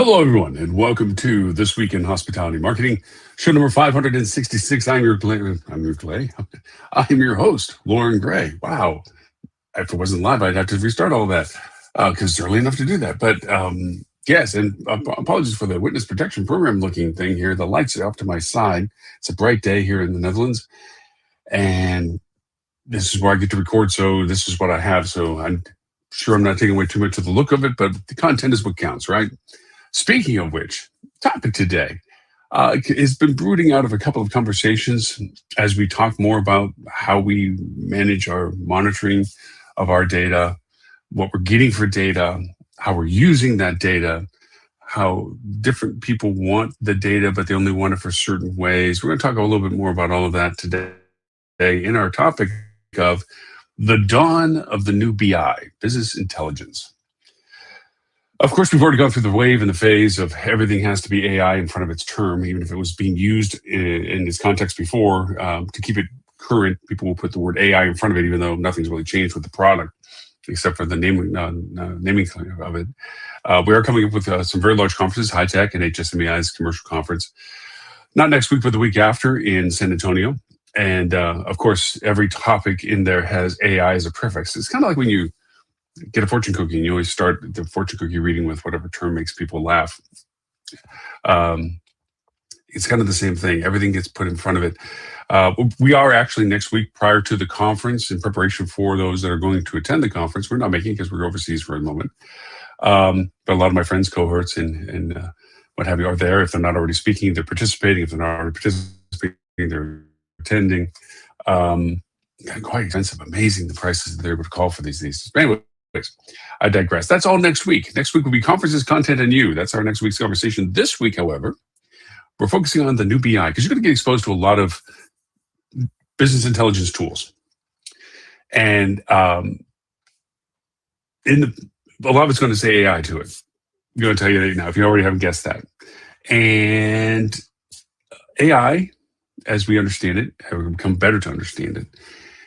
Hello, everyone, and welcome to This Week in Hospitality Marketing, show number 566. I'm your host, Lauren Gray. Wow. If it wasn't live, I'd have to restart all of that because it's early enough to do that. But yes, and apologies for the witness protection program looking thing here. The lights are off to my side. It's a bright day here in the Netherlands, and this is where I get to record. So this is what I have. So I'm sure I'm not taking away too much of the look of it, but the content is what counts, right? Speaking of which, topic today has been brooding out of a couple of conversations as we talk more about how we manage our monitoring of our data, what we're getting for data, how we're using that data, how different people want the data, but they only want it for certain ways. We're going to talk a little bit more about all of that today in our topic of the dawn of the new BI, business intelligence. Of course, we've already gone through the wave and the phase of everything has to be AI in front of its term, even if it was being used in this context before. To keep it current, people will put the word AI in front of it, even though nothing's really changed with the product, except for the naming of it. We are coming up with some very large conferences, High Tech and HSMAI's commercial conference, not next week, but the week after in San Antonio. And of course, every topic in there has AI as a prefix. It's kind of like when you get a fortune cookie and you always start the fortune cookie reading with whatever term makes people laugh. It's kind of the same thing. Everything gets put in front of it. We are actually next week prior to the conference in preparation for those that are going to attend the conference. We're not making it because we're overseas for a moment. But a lot of my friends, cohorts and what have you are there. If they're not already speaking, they're participating. If they're not already participating, they're attending. Quite expensive, amazing the prices that they're able to call for these days. Anyway, I digress. That's all next week. Next week will be conferences, content, and you. That's our next week's conversation. This week, however, we're focusing on the new BI because you're going to get exposed to a lot of business intelligence tools. And a lot of it's going to say AI to it. I'm going to tell you that now if you already haven't guessed that. And AI, as we understand it, have become better to understand it,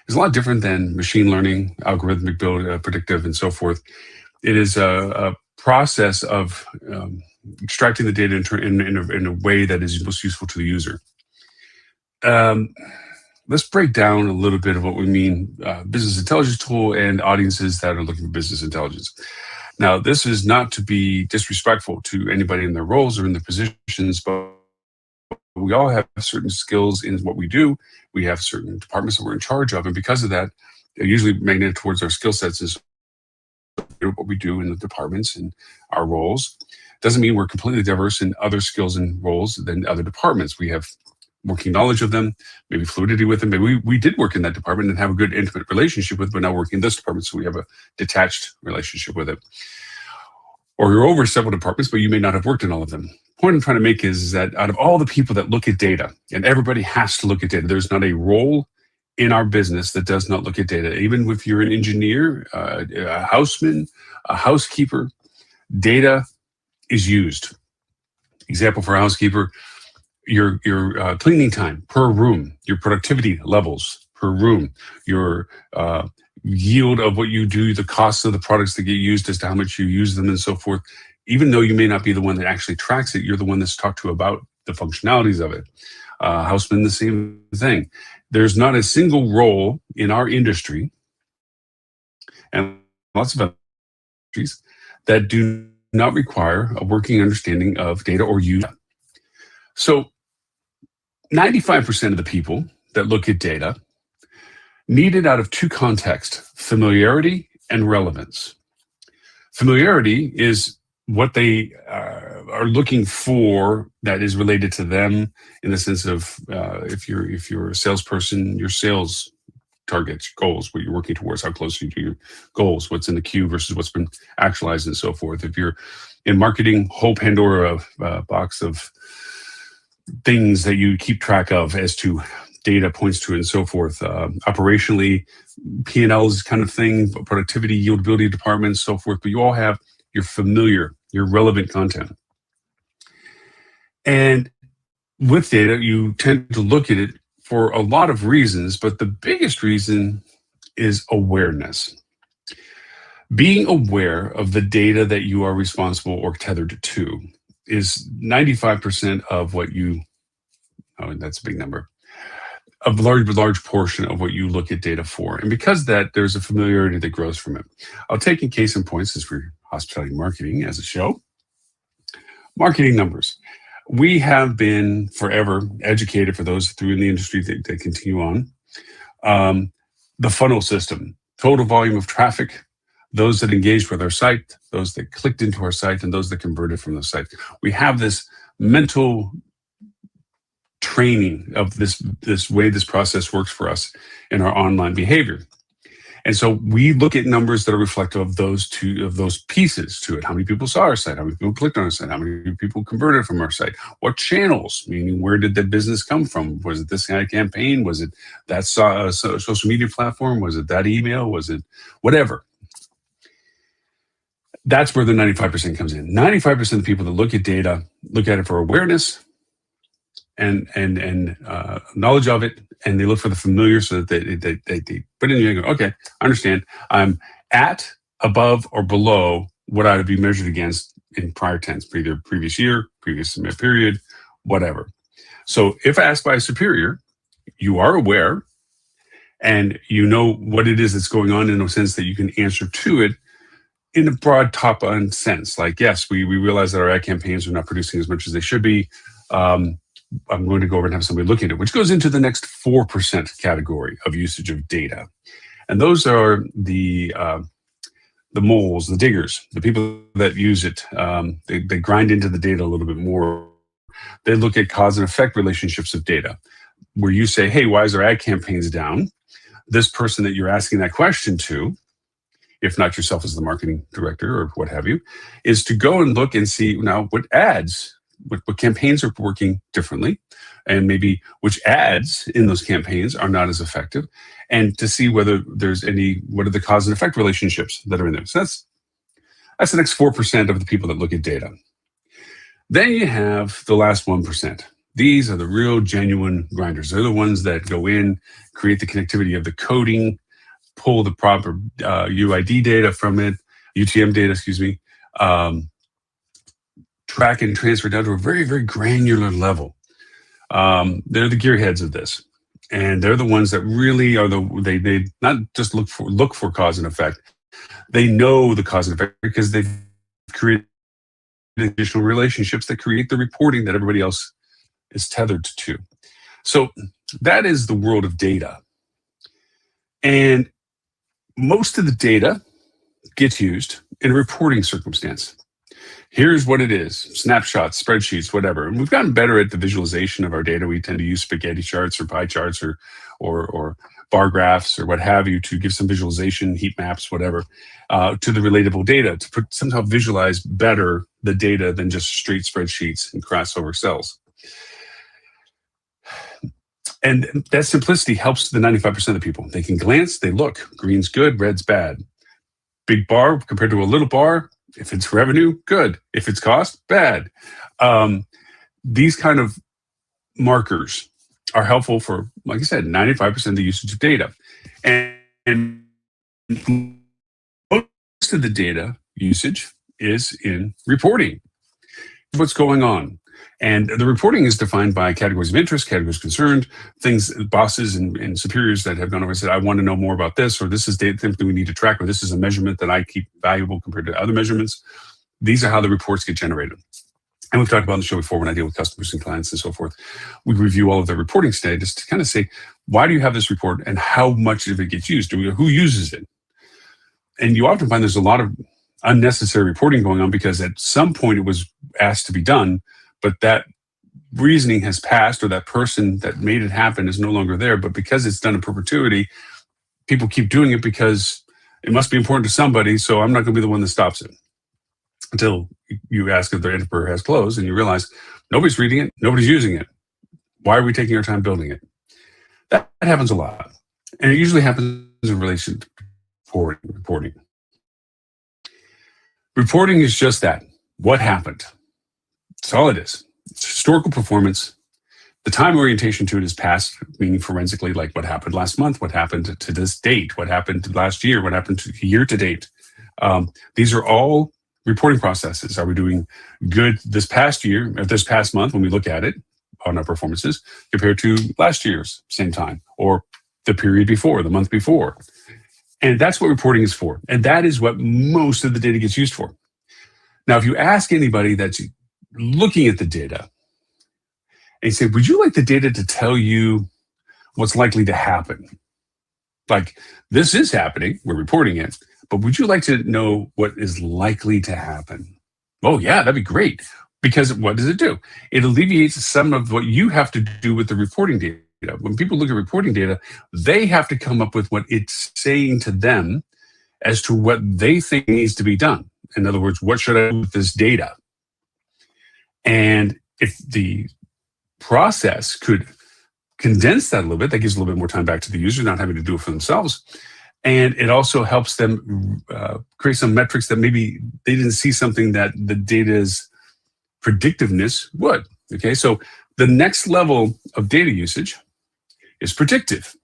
is a lot different than machine learning, algorithmic build, predictive, and so forth. It is a process of extracting the data in a way that is most useful to the user. Let's break down a little bit of what we mean business intelligence tool and audiences that are looking for business intelligence. Now, this is not to be disrespectful to anybody in their roles or in their positions, but we all have certain skills in what we do. We have certain departments that we're in charge of. And because of that, they're usually magnetic towards our skill sets is what we do in the departments and our roles. Doesn't mean we're completely diverse in other skills and roles than other departments. We have working knowledge of them, maybe fluidity with them. Maybe we did work in that department and have a good intimate relationship with, but now working in this department, so we have a detached relationship with it. Or you're over several departments, but you may not have worked in all of them. The point I'm trying to make is that out of all the people that look at data, and everybody has to look at data, there's not a role in our business that does not look at data. Even if you're an engineer, a houseman, a housekeeper, data is used. Example for a housekeeper, your cleaning time per room, your productivity levels per room, your yield of what you do, the cost of the products that get used as to how much you use them and so forth. Even though you may not be the one that actually tracks it, you're the one that's talked to about the functionalities of it. Houseman, the same thing. There's not a single role in our industry, and lots of industries, that do not require a working understanding of data or use. So 95% of the people that look at data need it out of two contexts, familiarity and relevance. Familiarity is what they are looking for that is related to them in the sense of if you're a salesperson, your sales targets, goals, what you're working towards, how close you to your goals, what's in the queue versus what's been actualized and so forth. If you're in marketing, whole Pandora box of things that you keep track of as to data points to it and so forth. Operationally, P&Ls kind of thing, productivity, yieldability departments, so forth. But you all have your familiar, your relevant content. And with data, you tend to look at it for a lot of reasons, but the biggest reason is awareness. Being aware of the data that you are responsible or tethered to. is 95% of what you, oh, that's a big number, a large portion of what you look at data for. And because of that, there's a familiarity that grows from it. I'll take in case in point, since we're hospitality marketing as a show, marketing numbers. We have been forever educated, for those through in the industry that continue on, the funnel system, total volume of traffic, those that engaged with our site, those that clicked into our site, and those that converted from the site. We have this mental training of this way this process works for us in our online behavior. And so we look at numbers that are reflective of those pieces to it. How many people saw our site? How many people clicked on our site? How many people converted from our site? What channels? Meaning, where did the business come from? Was it this kind of campaign? Was it that social media platform? Was it that email? Was it whatever? That's where the 95% comes in. 95% of the people that look at data look at it for awareness and knowledge of it, and they look for the familiar, so that they put in and go, okay, I understand. I'm at, above, or below what I would be measured against in prior tense, either previous year, previous period, whatever. So if asked by a superior, you are aware and you know what it is that's going on, in a sense that you can answer to it in a broad top-on sense. Like, yes, we realize that our ad campaigns are not producing as much as they should be. I'm going to go over and have somebody look at it, which goes into the next 4% category of usage of data. And those are the moles, the diggers, the people that use it. They grind into the data a little bit more. They look at cause and effect relationships of data, where you say, hey, why is our ad campaigns down? This person that you're asking that question to, if not yourself as the marketing director or what have you, is to go and look and see now what ads, what campaigns are working differently, and maybe which ads in those campaigns are not as effective, and to see whether there's what are the cause and effect relationships that are in there. So that's the next 4% of the people that look at data. Then you have the last 1%. These are the real genuine grinders. They're the ones that go in, create the connectivity of the coding, pull the proper UID data from it, UTM data, excuse me, track and transfer down to a very, very granular level. They're the gearheads of this, and they're the ones that really are they not just look for cause and effect. They know the cause and effect because they've created additional relationships that create the reporting that everybody else is tethered to. So that is the world of data, and most of the data gets used in a reporting circumstance. Here's what it is: snapshots, spreadsheets, whatever. And we've gotten better at the visualization of our data. We tend to use spaghetti charts or pie charts or bar graphs or what have you to give some visualization, heat maps, whatever, to the relatable data, to somehow visualize better the data than just straight spreadsheets and crossover cells. And that simplicity helps the 95% of the people. They can glance, they look, green's good, red's bad. Big bar compared to a little bar, if it's revenue, good. If it's cost, bad. These kind of markers are helpful for, like I said, 95% of the usage of data. And most of the data usage is in reporting. What's going on? And the reporting is defined by categories of interest, categories concerned, things, bosses and superiors that have gone over and said, I want to know more about this, or this is data that we need to track, or this is a measurement that I keep valuable compared to other measurements. These are how the reports get generated. And we've talked about on the show before, when I deal with customers and clients and so forth, we review all of their reporting status to kind of say, why do you have this report and how much of it gets used? Who uses it? And you often find there's a lot of unnecessary reporting going on because at some point it was asked to be done, but that reasoning has passed, or that person that made it happen is no longer there. But because it's done in perpetuity, people keep doing it because it must be important to somebody, so I'm not going to be the one that stops it. Until you ask if their enterprise has closed and you realize nobody's reading it, nobody's using it. Why are we taking our time building it? That happens a lot. And it usually happens in relation to reporting. Reporting is just that. What happened? That's all it is. It's historical performance. The time orientation to it is past, meaning forensically, like what happened last month, what happened to this date, what happened last year, what happened to year to date. These are all reporting processes. Are we doing good this past year, or this past month when we look at it on our performances compared to last year's same time or the period before, the month before? And that's what reporting is for. And that is what most of the data gets used for. Now, if you ask anybody that's looking at the data and you say, would you like the data to tell you what's likely to happen? Like, this is happening, we're reporting it, but would you like to know what is likely to happen? Oh, yeah, that'd be great. Because what does it do? It alleviates some of what you have to do with the reporting data. When people look at reporting data, they have to come up with what it's saying to them as to what they think needs to be done. In other words, what should I do with this data? And if the process could condense that a little bit, that gives a little bit more time back to the user, not having to do it for themselves. And it also helps them create some metrics that maybe they didn't see something that the data's predictiveness would. Okay, so the next level of data usage is predictive.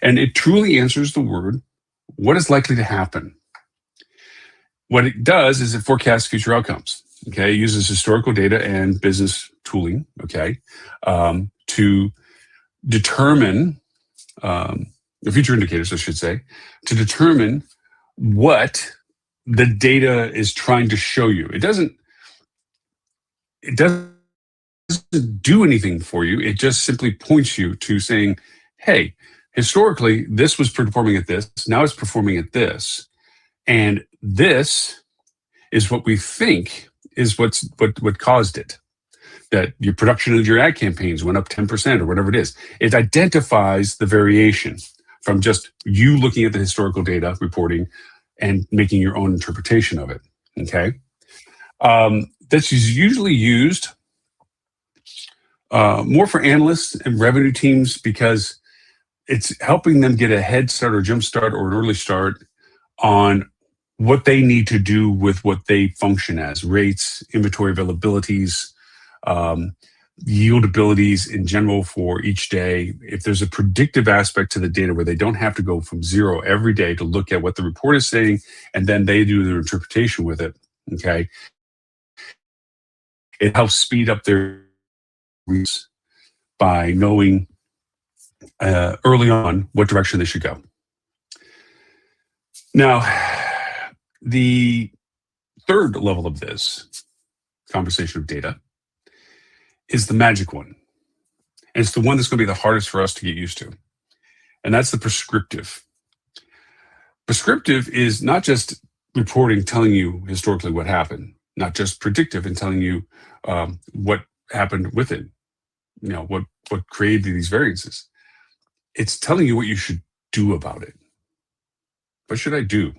And it truly answers the word, what is likely to happen? What it does is it forecasts future outcomes. Okay, it uses historical data and business tooling, okay, to determine the future indicators, I should say, to determine what the data is trying to show you. It doesn't do anything for you. It just simply points you to saying, hey, historically, this was performing at this. Now it's performing at this. And this is what we think is what caused it. That your production of your ad campaigns went up 10% or whatever it is. It identifies the variation from just you looking at the historical data reporting and making your own interpretation of it. Okay. This is usually used more for analysts and revenue teams because it's helping them get a head start or jump start or an early start on what they need to do with what they function as: rates, inventory availabilities, yield abilities in general for each day. If there's a predictive aspect to the data where they don't have to go from zero every day to look at what the report is saying and then they do their interpretation with it, okay, it helps speed up their reads by knowing early on what direction they should go. Now, the third level of this conversation of data is the magic one. And it's the one that's going to be the hardest for us to get used to. And that's the prescriptive. Prescriptive is not just reporting, telling you historically what happened, not just predictive and telling you what happened with it, you know, what created these variances. It's telling you what you should do about it. What should I do?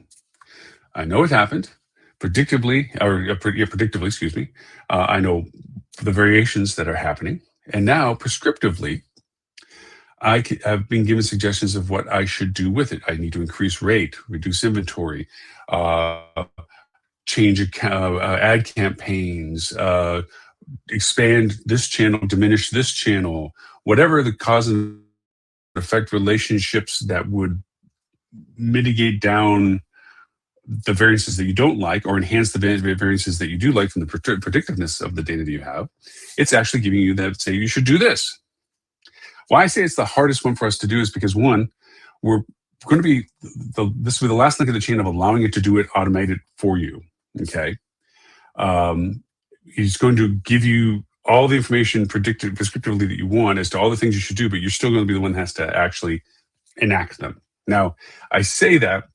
I know it happened predictably, excuse me. I know the variations that are happening. And now prescriptively, I've been given suggestions of what I should do with it. I need to increase rate, reduce inventory, change ad campaigns, expand this channel, diminish this channel, whatever the cause and effect relationships that would mitigate down the variances that you don't like or enhance the variances that you do like from the predictiveness of the data that you have. It's actually giving you that, say, you should do this. Why I say it's the hardest one for us to do is because, one, we're going to be, this will be the last link in the chain of allowing it to do it automated for you, okay? He's going to give you all the information prescriptively that you want as to all the things you should do, but you're still going to be the one that has to actually enact them. Now, I say that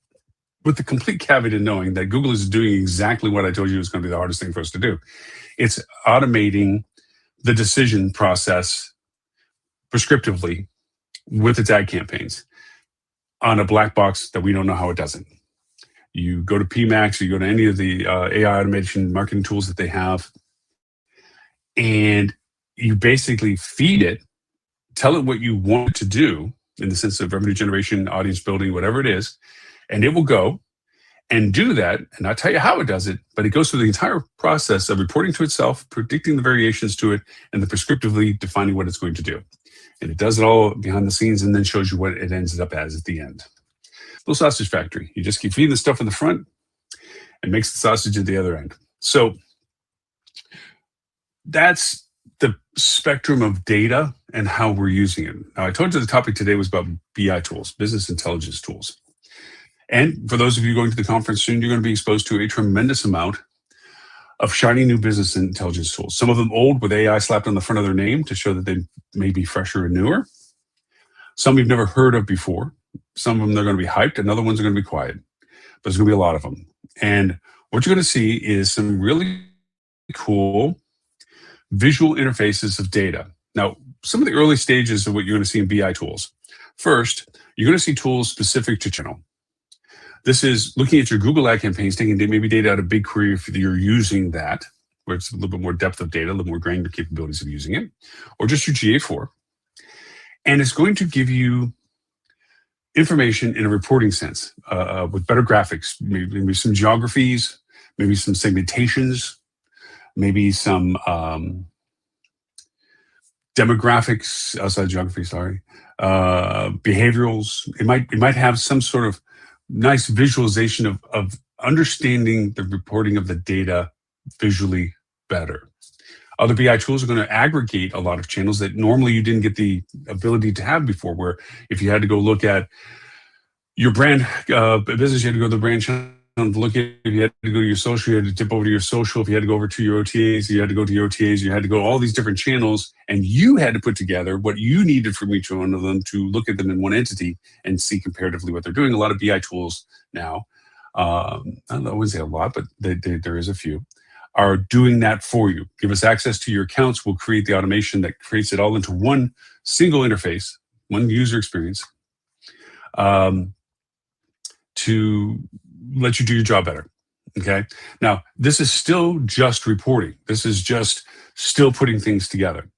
with the complete caveat in knowing that Google is doing exactly what I told you is going to be the hardest thing for us to do. It's automating the decision process prescriptively with its ad campaigns on a black box that we don't know how it does it. You go to PMax, you go to any of the AI automation marketing tools that they have, and you basically feed it, tell it what you want it to do in the sense of revenue generation, audience building, whatever it is, and it will go and do that, and not tell you how it does it, but it goes through the entire process of reporting to itself, predicting the variations to it, and then prescriptively defining what it's going to do. And it does it all behind the scenes and then shows you what it ends up as at the end. Little sausage factory. You just keep feeding the stuff in the front, and makes the sausage at the other end. So that's the spectrum of data and how we're using it. Now, I told you the topic today was about BI tools, business intelligence tools. And for those of you going to the conference soon, you're going to be exposed to a tremendous amount of shiny new business intelligence tools. Some of them old with AI slapped on the front of their name to show that they may be fresher and newer. Some you've never heard of before. Some of them they're going to be hyped, and other ones are going to be quiet. But there's going to be a lot of them. And what you're going to see is some really cool visual interfaces of data. Now, some of the early stages of what you're going to see in BI tools. First, you're going to see tools specific to channel. This is looking at your Google ad campaigns, taking maybe data out of BigQuery if you're using that, where it's a little bit more depth of data, a little more granular capabilities of using it, or just your GA4. And it's going to give you information in a reporting sense with better graphics, maybe some geographies, maybe some segmentations, maybe some demographics outside geography, behaviorals. It might have some sort of nice visualization of understanding the reporting of the data visually better. Other BI tools are going to aggregate a lot of channels that normally you didn't get the ability to have before, where if you had to go look at your brand business, you had to go to the brand channel to look at. If you had to go to your social, you had to tip over to your social. If you had to go over to your OTAs, you had to go to your OTAs. You had to go all these different channels, and you had to put together what you needed from each one of them to look at them in one entity and see comparatively what they're doing. A lot of BI tools now, I wouldn't say a lot, but there is a few, are doing that for you. Give us access to your accounts. We'll create the automation that creates it all into one single interface, one user experience, to let you do your job better. Okay. Now, this is still just reporting. This is just still putting things together.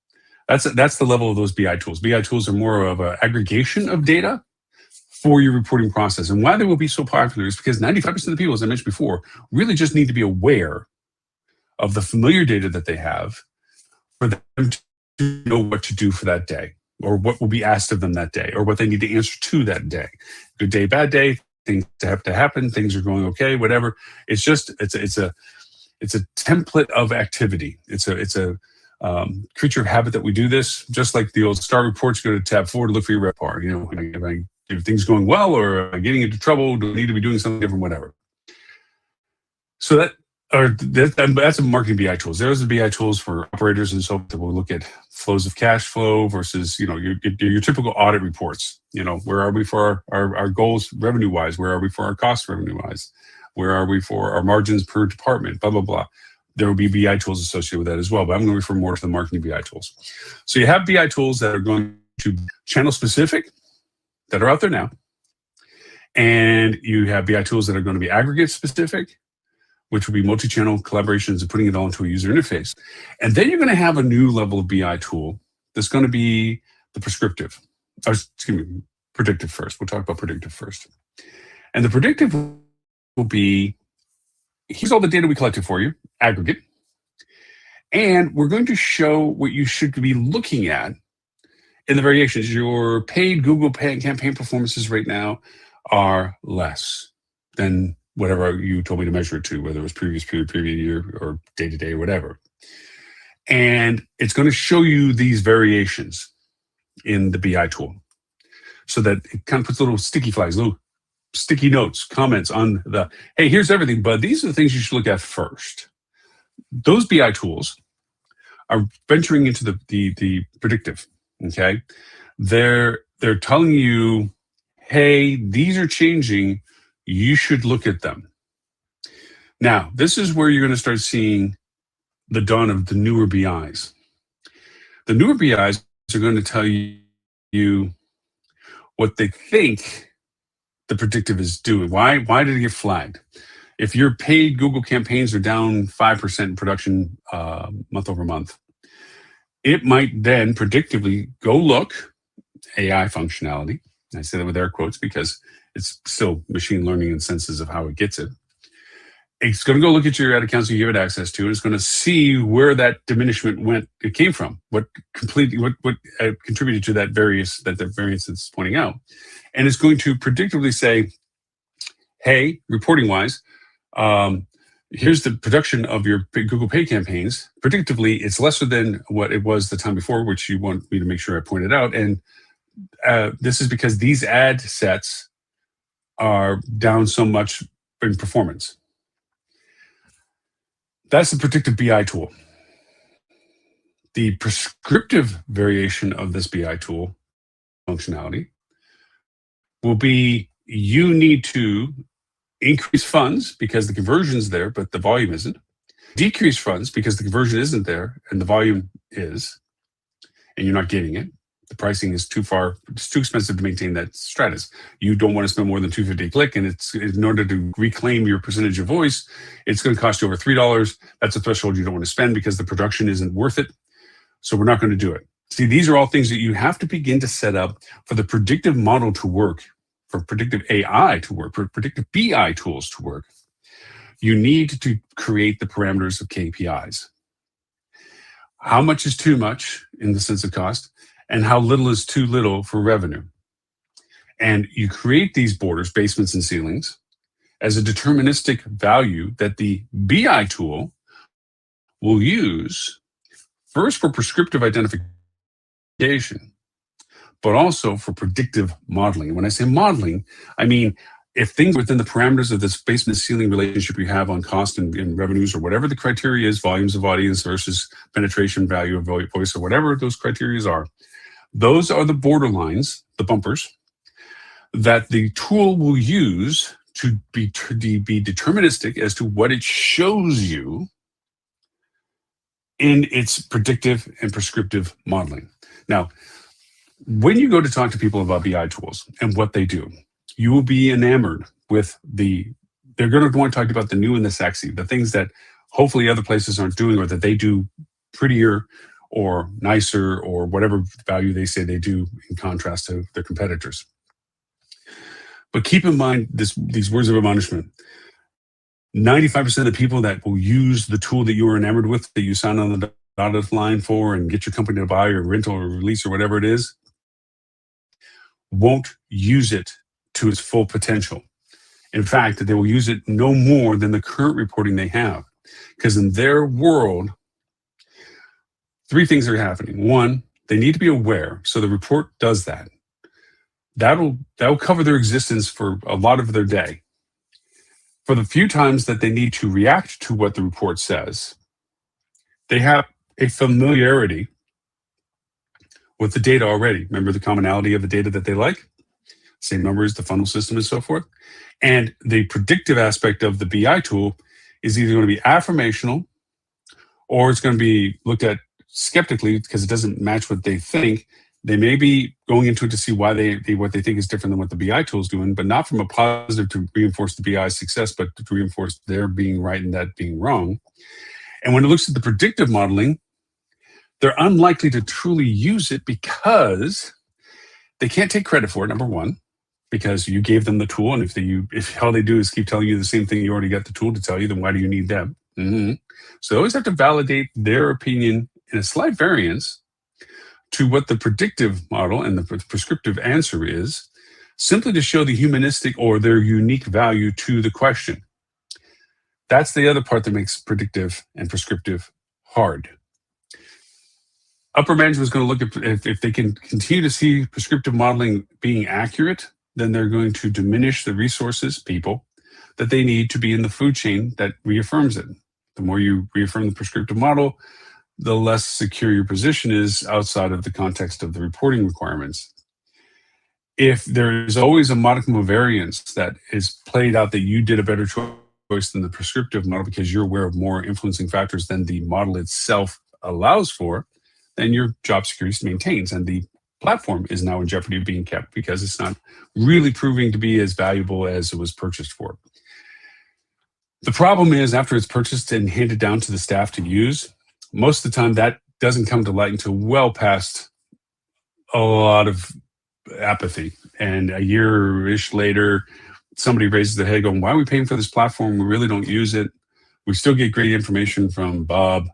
That's the level of those BI tools. BI tools are more of an aggregation of data for your reporting process. And why they will be so popular is because 95% of the people, as I mentioned before, really just need to be aware of the familiar data that they have for them to know what to do for that day, or what will be asked of them that day, or what they need to answer to that day. Good day, bad day, things have to happen, things are going okay, whatever. It's a template of activity. It's a creature of habit that we do this, just like the old star reports. Go to tab 4 to look for your RevPAR. You know, if things going well, or getting into trouble, do I need to be doing something different, whatever. So that's a marketing BI tools. There's the BI tools for operators and so that will look at flows of cash flow versus, you know, your typical audit reports. You know, where are we for our goals revenue wise? Where are we for our costs revenue wise? Where are we for our margins per department? Blah, blah, blah. There will be BI tools associated with that as well, but I'm going to refer more to the marketing BI tools. So you have BI tools that are going to be channel specific that are out there now. And you have BI tools that are going to be aggregate specific, which will be multi-channel collaborations and putting it all into a user interface. And then you're going to have a new level of BI tool that's going to be the prescriptive. Predictive first. We'll talk about predictive first. And the predictive will be, here's all the data we collected for you, aggregate. And we're going to show what you should be looking at in the variations. Your paid Google campaign performances right now are less than whatever you told me to measure it to, whether it was previous period, previous year, or day to day, or whatever. And it's going to show you these variations in the BI tool, so that it kind of puts little sticky flags, little sticky notes, comments on the, hey, here's everything, but these are the things you should look at first. Those BI tools are venturing into the predictive. Okay, they're telling you, hey, these are changing. You should look at them. Now, this is where you're going to start seeing the dawn of the newer BIs. The newer BIs are going to tell you what they think the predictive is doing. Why did it get flagged? If your paid Google campaigns are down 5% in production month over month, it might then predictively go look, AI functionality. I say that with air quotes because it's still machine learning and senses of how it gets it. It's going to go look at your ad accounts you give it access to, and it's going to see where that diminishment it came from, what contributed to that variance it's pointing out. And it's going to predictably say, hey, reporting wise, Here's the production of your Google Pay campaigns. Predictably, it's lesser than what it was the time before, which you want me to make sure I pointed out. And this is because these ad sets are down so much in performance. That's the predictive BI tool. The prescriptive variation of this BI tool functionality will be you need to increase funds because the conversion's there, but the volume isn't. Decrease funds because the conversion isn't there and the volume is, and you're not getting it. The pricing is too far, it's too expensive to maintain that status. You don't want to spend more than $2.50 a click, and it's in order to reclaim your percentage of voice, it's going to cost you over $3. That's a threshold you don't want to spend because the production isn't worth it. So we're not going to do it. See, these are all things that you have to begin to set up for the predictive model to work, for predictive AI to work, for predictive BI tools to work. You need to create the parameters of KPIs. How much is too much in the sense of cost, and how little is too little for revenue. And you create these borders, basements and ceilings, as a deterministic value that the BI tool will use first for prescriptive identification, but also for predictive modeling. And when I say modeling, I mean if things within the parameters of this basement ceiling relationship you have on cost and revenues, or whatever the criteria is, volumes of audience versus penetration value of voice, or whatever those criteria are, those are the borderlines, the bumpers, that the tool will use to be deterministic as to what it shows you in its predictive and prescriptive modeling. Now, when you go to talk to people about BI tools and what they do, you will be enamored with they're going to want to talk about the new and the sexy, the things that hopefully other places aren't doing, or that they do prettier or nicer, or whatever value they say they do in contrast to their competitors. But keep in mind these words of admonishment. 95% of the people that will use the tool that you are enamored with, that you sign on the dotted line for and get your company to buy or rental or release or whatever it is, won't use it to its full potential. In fact, they will use it no more than the current reporting they have. Because in their world, three things are happening. One, they need to be aware. So the report does that. That'll cover their existence for a lot of their day. For the few times that they need to react to what the report says, they have a familiarity with the data already. Remember the commonality of the data that they like? Same numbers, the funnel system, and so forth. And the predictive aspect of the BI tool is either going to be affirmational, or it's going to be looked at skeptically because it doesn't match what they think. They may be going into it to see why what they think is different than what the BI tool is doing, but not from a positive to reinforce the BI's success, but to reinforce their being right and that being wrong. And when it looks at the predictive modeling, they're unlikely to truly use it because they can't take credit for it, number one, because you gave them the tool. And if all they do is keep telling you the same thing you already got the tool to tell you, then why do you need them? Mm-hmm. So they always have to validate their opinion in a slight variance to what the predictive model and the prescriptive answer is, simply to show the humanistic or their unique value to the question. That's the other part that makes predictive and prescriptive hard. Upper management is going to look at if they can continue to see prescriptive modeling being accurate, then they're going to diminish the resources, people, that they need to be in the food chain that reaffirms it. The more you reaffirm the prescriptive model, the less secure your position is outside of the context of the reporting requirements. If there is always a modicum of variance that is played out that you did a better choice than the prescriptive model because you're aware of more influencing factors than the model itself allows for, then your job security maintains, and the platform is now in jeopardy of being kept because it's not really proving to be as valuable as it was purchased for. The problem is, after it's purchased and handed down to the staff to use, most of the time that doesn't come to light until well past a lot of apathy. And a year-ish later, somebody raises their head going, why are we paying for this platform? We really don't use it. We still get great information from Bob,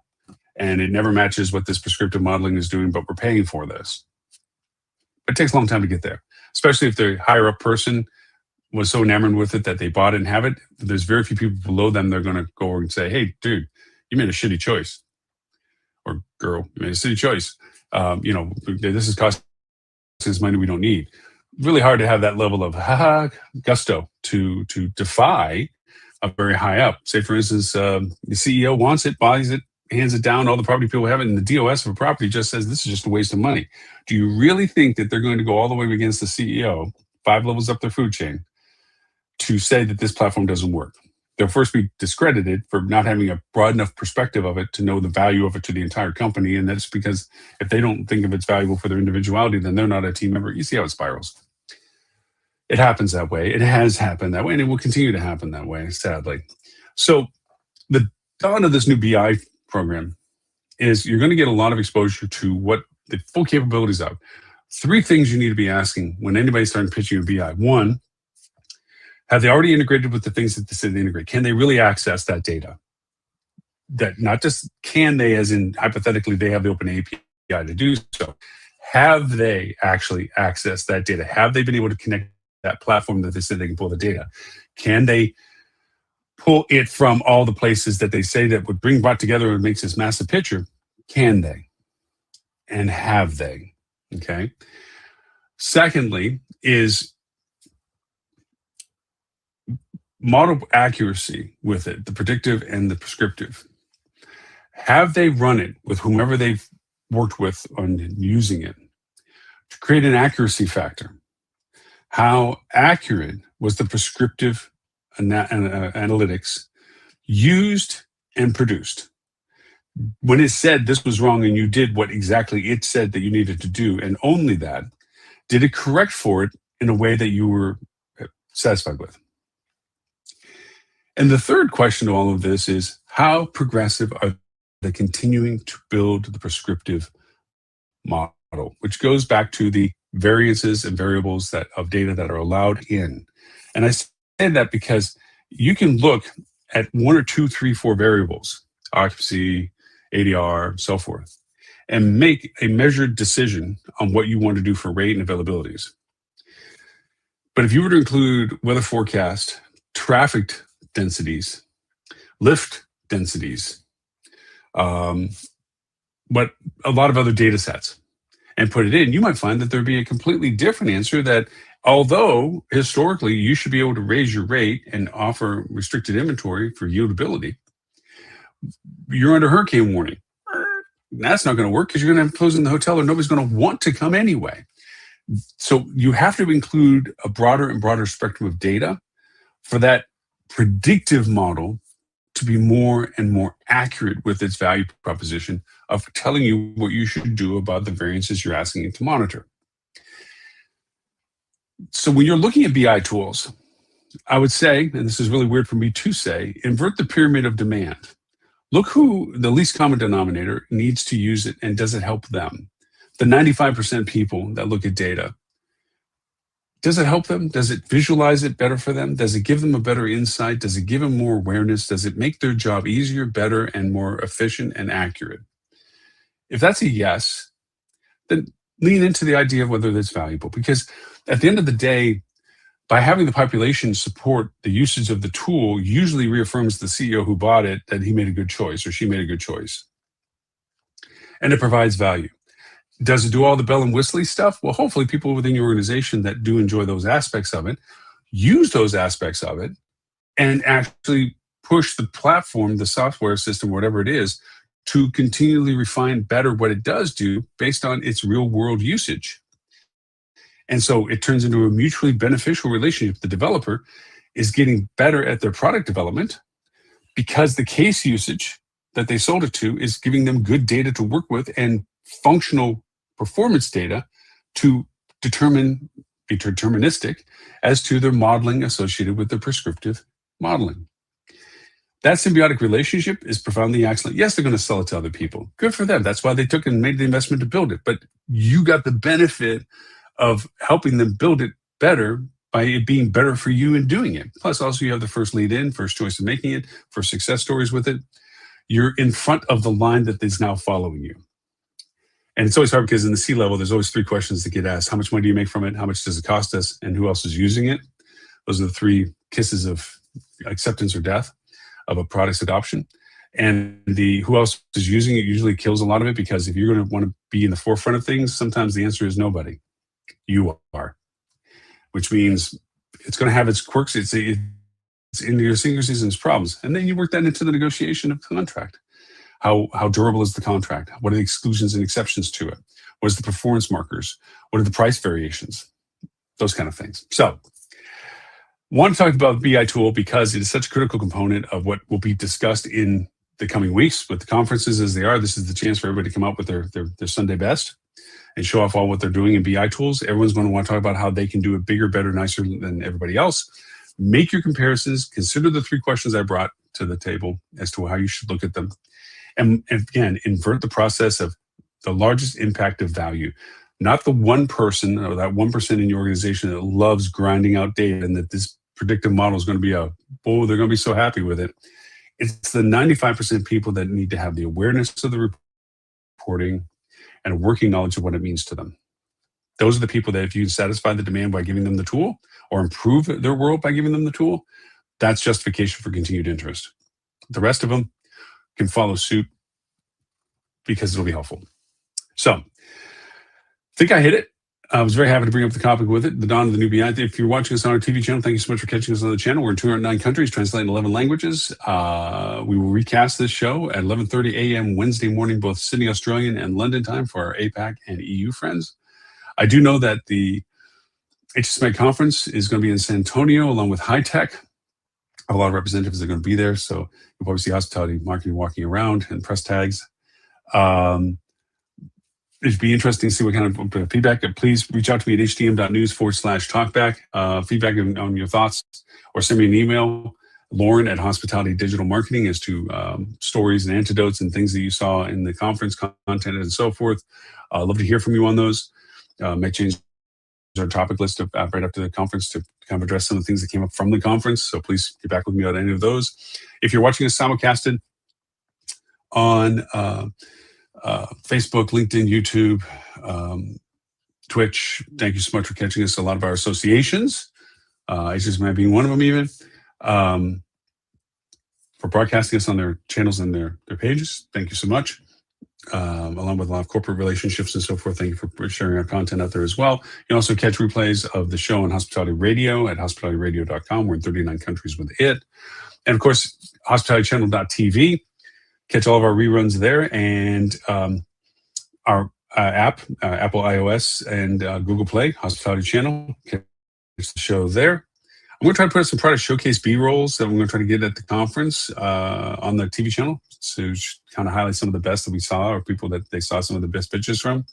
and it never matches what this prescriptive modeling is doing, but we're paying for this. It takes a long time to get there, especially if the higher up person was so enamored with it that they bought it and have it, there's very few people below them that are going to go and say, hey, dude, you made a shitty choice. Or girl, you made a shitty choice. This is costing us money we don't need. Really hard to have that level of gusto to defy a very high up. Say, for instance, the CEO wants it, buys it, hands it down, all the property people have it, and the DOS of a property just says this is just a waste of money. Do you really think that they're going to go all the way against the CEO, 5 levels up their food chain, to say that this platform doesn't work? They'll first be discredited for not having a broad enough perspective of it to know the value of it to the entire company. And that's because if they don't think of it's valuable for their individuality, then they're not a team member. You see how it spirals. It happens that way. It has happened that way, and it will continue to happen that way, sadly. So the dawn of this new BI program is you're going to get a lot of exposure to what the full capabilities of. 3 things you need to be asking when anybody's starting pitching a BI. 1, have they already integrated with the things that they said they integrate? Can they really access that data? That not just can they, as in hypothetically, they have the open API to do so. Have they actually accessed that data? Have they been able to connect that platform that they said they can pull the data? Can they pull it from all the places that they say that would bring brought together and makes this massive picture? Can they? And have they? Okay. Secondly is model accuracy with it, the predictive and the prescriptive. Have they run it with whomever they've worked with on using it to create an accuracy factor? How accurate was the prescriptive analytics used and produced? When it said this was wrong and you did what exactly it said that you needed to do, and only that, did it correct for it in a way that you were satisfied with? And the third question to all of this is, how progressive are they continuing to build the prescriptive model, which goes back to the variances and variables of data that are allowed in. And I say that because you can look at 1 or 2, 3, 4 variables, occupancy, ADR, so forth, and make a measured decision on what you want to do for rate and availabilities. But if you were to include weather forecast, traffic densities, lift densities, but a lot of other data sets, and put it in, you might find that there'd be a completely different answer that, although historically you should be able to raise your rate and offer restricted inventory for yieldability, you're under hurricane warning. That's not going to work because you're going to have to close in the hotel or nobody's going to want to come anyway. So you have to include a broader and broader spectrum of data for that predictive model to be more and more accurate with its value proposition of telling you what you should do about the variances you're asking it to monitor. So when you're looking at BI tools, I would say, and this is really weird for me to say, invert the pyramid of demand. Look who the least common denominator needs to use it and does it help them? The 95% people that look at data. Does it help them? Does it visualize it better for them? Does it give them a better insight? Does it give them more awareness? Does it make their job easier, better, and more efficient and accurate? If that's a yes, then lean into the idea of whether that's valuable. Because at the end of the day, by having the population support the usage of the tool usually reaffirms the CEO who bought it that he made a good choice or she made a good choice. And it provides value. Does it do all the bell and whistly stuff? Well, hopefully people within your organization that do enjoy those aspects of it, use those aspects of it and actually push the platform, the software system, whatever it is, to continually refine better what it does do based on its real world usage. And so it turns into a mutually beneficial relationship. The developer is getting better at their product development because the case usage that they sold it to is giving them good data to work with and functional performance data to be deterministic as to their modeling associated with the prescriptive modeling. That symbiotic relationship is profoundly excellent. Yes, they're going to sell it to other people. Good for them. That's why they took and made the investment to build it. But you got the benefit of helping them build it better by it being better for you in doing it. Plus, also you have the first lead in, first choice of making it, first success stories with it. You're in front of the line that is now following you. And it's always hard because in the C-level, there's always 3 questions that get asked. How much money do you make from it? How much does it cost us? And who else is using it? Those are the three kisses of acceptance or death of a product's adoption. And the who else is using it usually kills a lot of it, because if you're going to want to be in the forefront of things, sometimes the answer is nobody. You are, which means it's going to have its quirks. It's in your idiosyncrasies and its problems, and then you work that into the negotiation of the contract. How durable is the contract? What are the exclusions and exceptions to it? What is the performance markers? What are the price variations? Those kind of things. So, want to talk about the BI tool because it is such a critical component of what will be discussed in the coming weeks with the conferences as they are. This is the chance for everybody to come up with their Sunday best and show off all what they're doing in BI tools. Everyone's going to want to talk about how they can do it bigger, better, nicer than everybody else. Make your comparisons. Consider the three questions I brought to the table as to how you should look at them. And again, invert the process of the largest impact of value. Not the one person or that 1% in your organization that loves grinding out data and that this predictive model is going to be they're going to be so happy with it. It's the 95% people that need to have the awareness of the reporting and a working knowledge of what it means to them. Those are the people that if you satisfy the demand by giving them the tool or improve their world by giving them the tool, that's justification for continued interest. The rest of them can follow suit because it'll be helpful. So, I think I hit it. I was very happy to bring up the topic with it, the dawn of the new BI. If you're watching us on our TV channel, thank you so much for catching us on the channel. We're in 209 countries, translating 11 languages. We will recast this show at 11:30 a.m. Wednesday morning, both Sydney, Australian, and London time for our APAC and EU friends. I do know that the HSMA conference is going to be in San Antonio along with High Tech. A lot of representatives are going to be there, so you'll probably see hospitality marketing walking around and press tags. It'd be interesting to see what kind of feedback. Please reach out to me at htm.news/talkback. Feedback on your thoughts, or send me an email, Lauren@Hospitality Digital Marketing, as to stories and antidotes and things that you saw in the conference content and so forth. I'd love to hear from you on those. May change our topic list right after the conference to kind of address some of the things that came up from the conference. So please get back with me on any of those. If you're watching us simulcasted on Facebook, LinkedIn, YouTube, Twitch, thank you so much for catching us. A lot of our associations, HSMA being one of them even, for broadcasting us on their channels and their pages. Thank you so much. Along with a lot of corporate relationships and so forth. Thank you for sharing our content out there as well. You can also catch replays of the show on Hospitality Radio at hospitalityradio.com. We're in 39 countries with it. And of course, hospitalitychannel.tv. Catch all of our reruns there, and our app, Apple iOS and Google Play, Hospitality Channel. Catch the show there. I'm going to try to put up some product showcase B-rolls that we're going to try to get at the conference on the TV channel to kind of highlight some of the best that we saw, or people that they saw some of the best pitches from.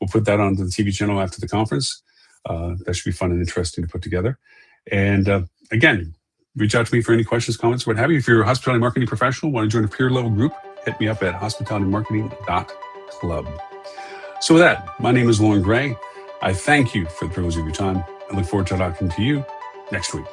We'll put that onto the TV channel after the conference. That should be fun and interesting to put together. And again, reach out to me for any questions, comments, what have you. If you're a hospitality marketing professional, want to join a peer level group, hit me up at hospitalitymarketing.club. So with that, my name is Lauren Gray. I thank you for the privilege of your time. I look forward to talking to you next week.